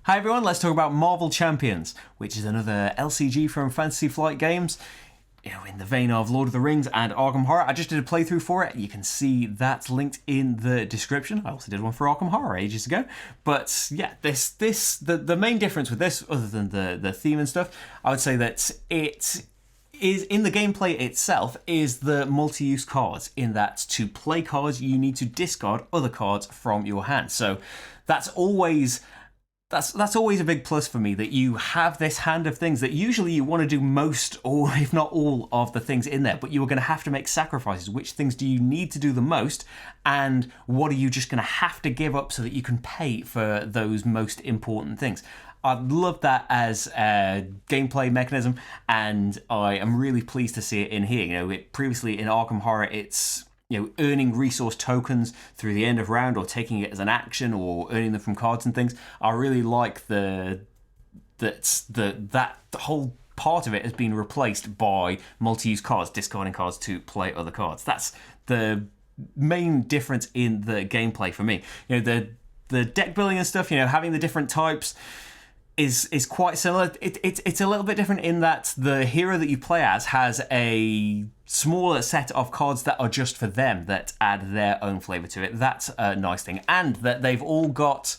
Hi everyone, let's talk about Marvel Champions, which is another LCG from Fantasy Flight Games. In the vein of Lord of the Rings and Arkham Horror. I just did a playthrough for it. You can see that's linked in the description. I also did one for Arkham Horror ages ago. But yeah, the main difference with this, other than the theme and stuff, I would say that it is in the gameplay itself is the multi-use cards, in that to play cards you need to discard other cards from your hand. So that's always a big plus for me, that you have this hand of things that usually you want to do most, or if not all, of the things in there, but you are going to have to make sacrifices. Which things do you need to do the most, and what are you just going to have to give up so that you can pay for those most important things? I love that as a gameplay mechanism, and I am really pleased to see it in here. Previously in Arkham Horror, it's earning resource tokens through the end of round, or taking it as an action, or earning them from cards and things. I really like that the whole part of it has been replaced by multi-use cards, discarding cards to play other cards. That's the main difference in the gameplay for me. The deck building and stuff, having the different types is quite similar. It's a little bit different in that the hero that you play as has a smaller set of cards that are just for them, that add their own flavour to it. That's a nice thing. And that they've all got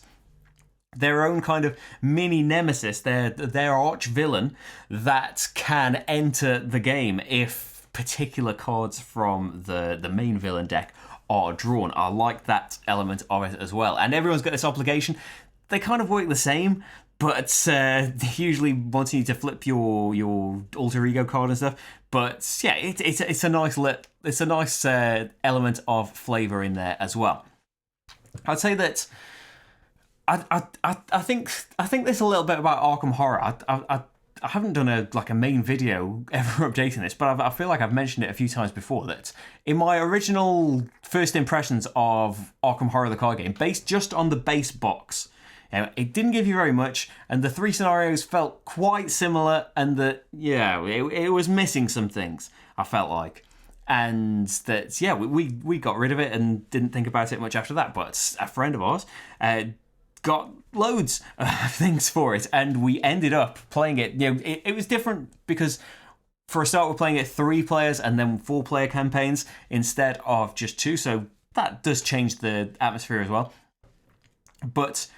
their own kind of mini nemesis, their arch villain that can enter the game if particular cards from the main villain deck are drawn. I like that element of it as well. And everyone's got this obligation. They kind of work the same, but usually wanting you to flip your alter ego card and stuff. But yeah, it's a nice element of flavour in there as well. I'd say that I think this a little bit about Arkham Horror. I haven't done a main video ever updating this, but I feel like I've mentioned it a few times before, that in my original first impressions of Arkham Horror, the card game, based just on the base box, it didn't give you very much, and the three scenarios felt quite similar, and that, it was missing some things, I felt like. And that, we got rid of it and didn't think about it much after that, but a friend of ours got loads of things for it, and we ended up playing it. It was different because, for a start, we're playing it 3 players and then 4-player campaigns instead of just 2, so that does change the atmosphere as well. But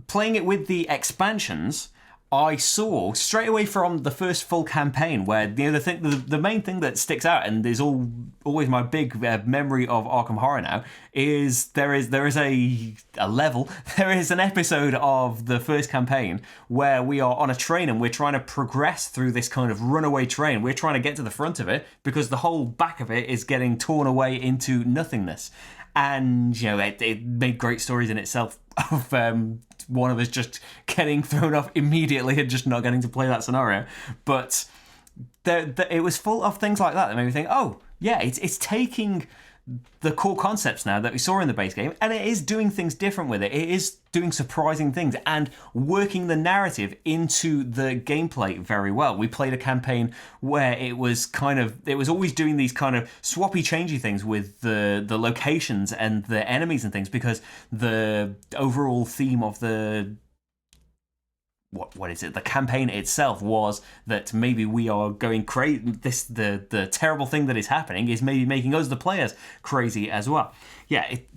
playing it with the expansions, I saw straight away from the first full campaign, where the main thing that sticks out, and is always my big memory of Arkham Horror now, is there is a level, there is an episode of the first campaign where we are on a train and we're trying to progress through this kind of runaway train. We're trying to get to the front of it because the whole back of it is getting torn away into nothingness. And, it made great stories in itself of one of us just getting thrown off immediately and just not getting to play that scenario. But it was full of things like that made me think, oh, yeah, it's taking the core concepts now that we saw in the base game, and it is doing things different with it. It is doing surprising things and working the narrative into the gameplay very well. We played a campaign where it was always doing these kind of swappy, changey things with the locations and the enemies and things, because the overall theme of the the campaign itself was that maybe we are going crazy. The terrible thing that is happening is maybe making us, the players, crazy as well.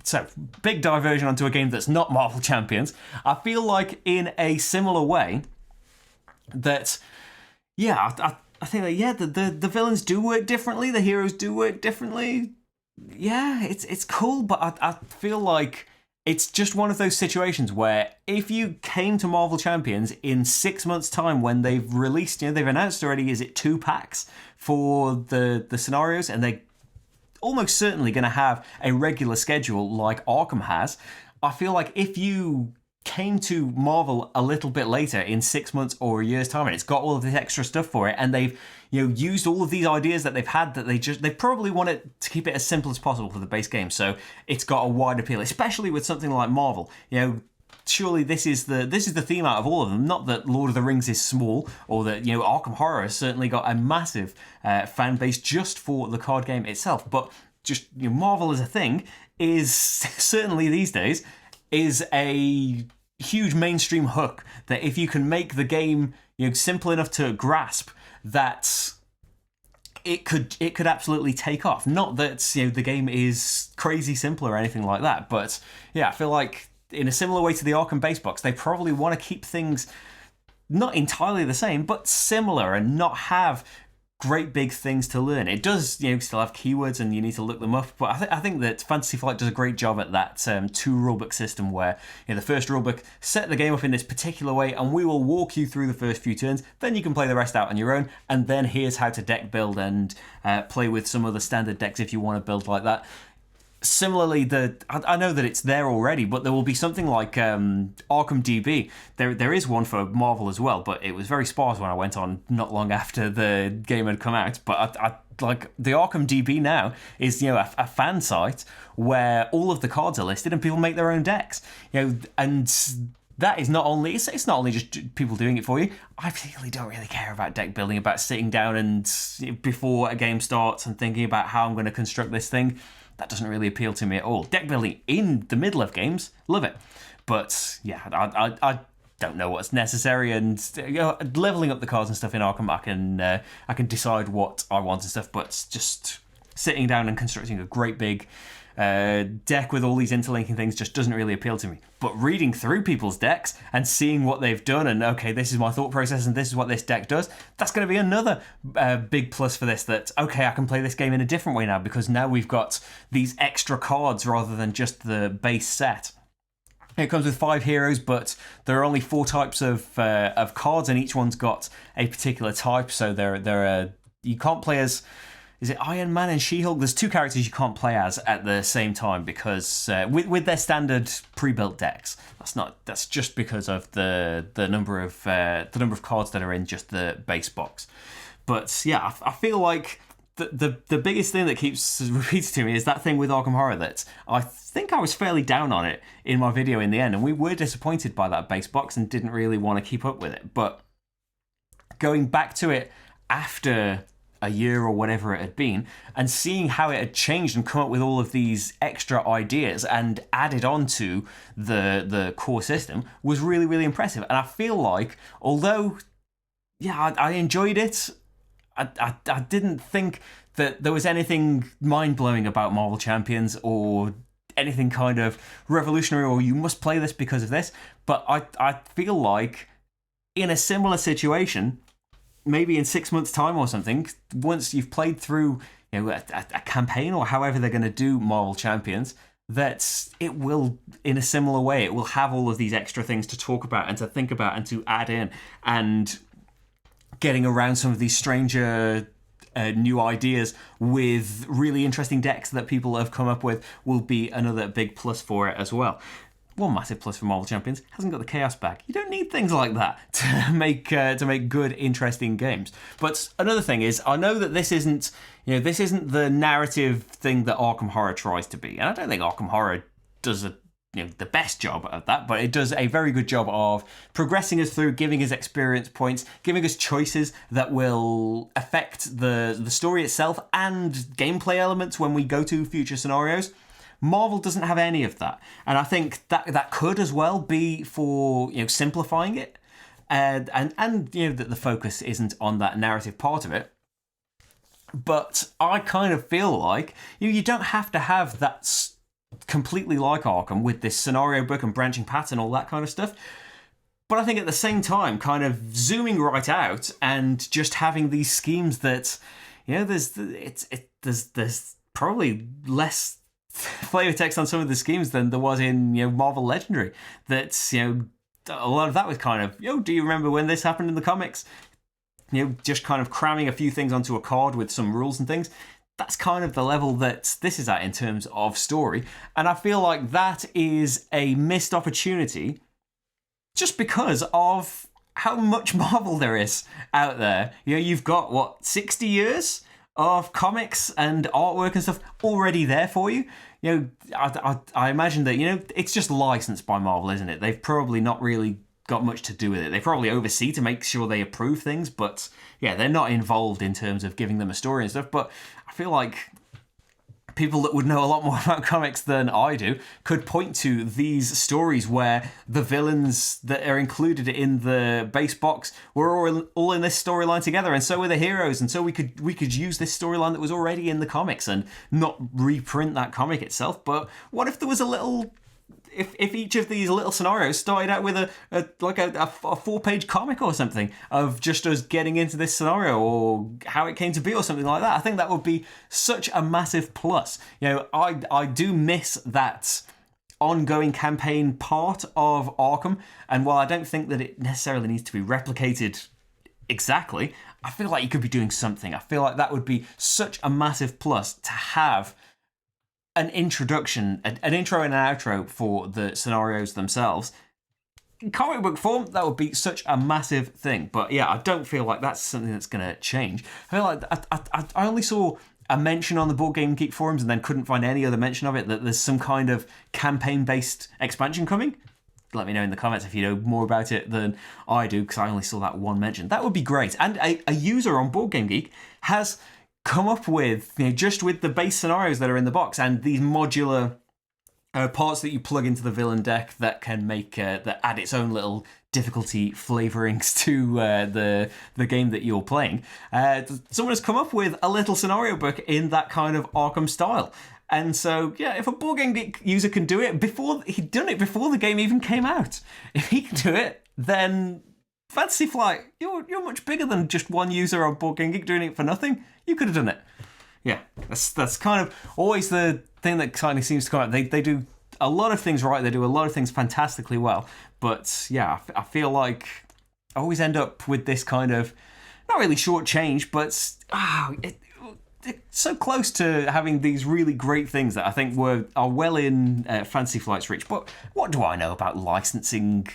So big diversion onto a game that's not Marvel Champions. I feel like in a similar way that, I think that the villains do work differently, the heroes do work differently. It's cool, but I feel like it's just one of those situations where if you came to Marvel Champions in 6 months' time, when they've released, they've announced already, is it 2 packs for the scenarios, and they're almost certainly going to have a regular schedule like Arkham has. I feel like if you came to Marvel a little bit later, in 6 months or a year's time, and it's got all of this extra stuff for it, and they've used all of these ideas that they've had, that they probably want it to keep it as simple as possible for the base game, so it's got a wide appeal, especially with something like Marvel. Surely this is the theme out of all of them. Not that Lord of the Rings is small, or that Arkham Horror has certainly got a massive fan base just for the card game itself, but just Marvel as a thing is certainly these days is a huge mainstream hook that if you can make the game simple enough to grasp, that it could absolutely take off. Not that the game is crazy simple or anything like that, but yeah, I feel like in a similar way to the Arkham base box, they probably want to keep things not entirely the same, but similar, and not have great big things to learn. It does still have keywords and you need to look them up, but I think that Fantasy Flight does a great job at that 2 rulebook system where the first rulebook, set the game up in this particular way and we will walk you through the first few turns, then you can play the rest out on your own, and then here's how to deck build and play with some other standard decks if you want to build like that. Similarly, I know that it's there already, but there will be something like Arkham DB. There is one for Marvel as well, but it was very sparse when I went on not long after the game had come out. But I like the Arkham DB now is a fan site where all of the cards are listed and people make their own decks. And that is not only it's not only just people doing it for you. I really don't really care about deck building, about sitting down and before a game starts and thinking about how I'm going to construct this thing. That doesn't really appeal to me at all. Deck building in the middle of games, love it. But yeah, I don't know what's necessary, and leveling up the cards and stuff in Arkham, I can decide what I want and stuff. But just sitting down and constructing a great big deck with all these interlinking things just doesn't really appeal to me. But reading through people's decks and seeing what they've done, and okay, this is my thought process and this is what this deck does, that's going to be another big plus for this, that okay, I can play this game in a different way now, because now we've got these extra cards rather than just the base set. It comes with 5 heroes, but there are only 4 types of cards, and each one's got a particular type. So you can't play as, is it Iron Man and She-Hulk? There's 2 characters you can't play as at the same time, because with their standard pre-built decks. That's just because of the number of cards that are in just the base box. But yeah, I feel like the biggest thing that keeps repeating to me is that thing with Arkham Horror, that I think I was fairly down on it in my video in the end, and we were disappointed by that base box and didn't really want to keep up with it. But going back to it after a year or whatever it had been, and seeing how it had changed and come up with all of these extra ideas and added on to the core system was really, really impressive. And I feel like, although, yeah, I enjoyed it, I didn't think that there was anything mind-blowing about Marvel Champions or anything kind of revolutionary, or you must play this because of this. But I feel like in a similar situation, maybe in 6 months' time or something, once you've played through a campaign or however they're going to do Marvel Champions, that it will, in a similar way, it will have all of these extra things to talk about and to think about and to add in, and getting around some of these stranger new ideas with really interesting decks that people have come up with will be another big plus for it as well. One massive plus for Marvel Champions, hasn't got the chaos back. You don't need things like that to make good, interesting games. But another thing is, I know that this isn't the narrative thing that Arkham Horror tries to be, and I don't think Arkham Horror does the best job of that, but it does a very good job of progressing us through, giving us experience points, giving us choices that will affect the story itself and gameplay elements when we go to future scenarios. Marvel doesn't have any of that, and I think that could as well be for simplifying it, and that the focus isn't on that narrative part of it. But I kind of feel like you don't have to have that completely like Arkham with this scenario book and branching paths and all that kind of stuff. But I think at the same time, kind of zooming right out and just having these schemes that there's probably less flavor text on some of the schemes than there was in Marvel Legendary. That's a lot of that was kind of do you remember when this happened in the comics? Just kind of cramming a few things onto a card with some rules and things. That's kind of the level that this is at in terms of story, and I feel like that is a missed opportunity just because of how much Marvel there is out there. You've got 60 years of comics and artwork and stuff already there for you. I imagine that it's just licensed by Marvel, isn't it? They've probably not really got much to do with it. They probably oversee to make sure they approve things, but yeah, they're not involved in terms of giving them a story and stuff. But I feel like people that would know a lot more about comics than I do could point to these stories where the villains that are included in the base box were all in this storyline together, and so were the heroes, and so we could use this storyline that was already in the comics and not reprint that comic itself. But what if there was a little... If each of these little scenarios started out with a 4-page comic or something of just us getting into this scenario or how it came to be or something like that, I think that would be such a massive plus. You know, I do miss that ongoing campaign part of Arkham, and while I don't think that it necessarily needs to be replicated exactly, I feel like you could be doing something. I feel like that would be such a massive plus to have an introduction, an intro and an outro for the scenarios themselves. In comic book form, that would be such a massive thing. But yeah, I don't feel like that's something that's going to change. I feel like I only saw a mention on the Board Game Geek forums and then couldn't find any other mention of it, that there's some kind of campaign-based expansion coming. Let me know in the comments if you know more about it than I do, because I only saw that one mention. That would be great. And a user on Board Game Geek has come up with, you know, just with the base scenarios that are in the box and these modular parts that you plug into the villain deck that can make that add its own little difficulty flavorings to the game that you're playing. Someone has come up with a little scenario book in that kind of Arkham style. And so, yeah, if a Board Game Geek user can do it he'd done it before the game even came out. If he can do it, then Fantasy Flight, you're much bigger than just one user on Board Game Geek doing it for nothing. You could have done it. Yeah, that's kind of always the thing that kind of seems to come out. They do a lot of things right. They do a lot of things fantastically well. But yeah, I feel like I always end up with this kind of, not really short change, but it's so close to having these really great things that I think are well in Fantasy Flight's reach. But what do I know about licensing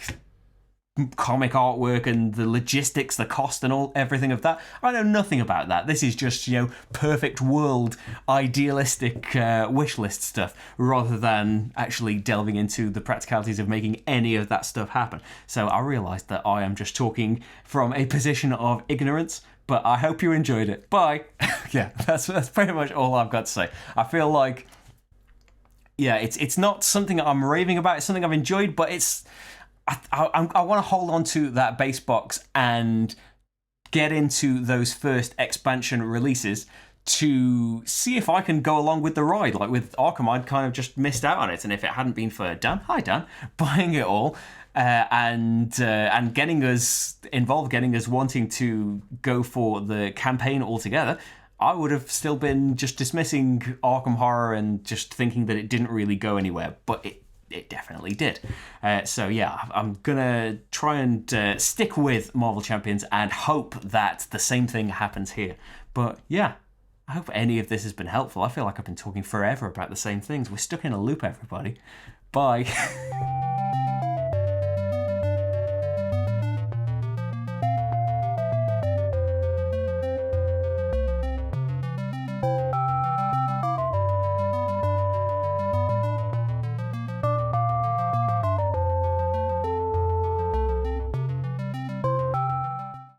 comic artwork and the logistics, the cost and everything of that? I know nothing about that. This is just, you know, perfect world, idealistic wish list stuff, rather than actually delving into the practicalities of making any of that stuff happen. So I realised that I am just talking from a position of ignorance, but I hope you enjoyed it. Bye. Yeah, that's pretty much all I've got to say. I feel like, yeah, it's not something I'm raving about. It's something I've enjoyed, but I want to hold on to that base box and get into those first expansion releases to see if I can go along with the ride. Like with Arkham, I'd kind of just missed out on it, and if it hadn't been for Dan, hi Dan, buying it all and getting us involved, getting us wanting to go for the campaign altogether, I would have still been just dismissing Arkham Horror and just thinking that it didn't really go anywhere, but it definitely did. So yeah, I'm gonna try and stick with Marvel Champions and hope that the same thing happens here. But yeah, I hope any of this has been helpful. I feel like I've been talking forever about the same things. We're stuck in a loop, everybody. Bye.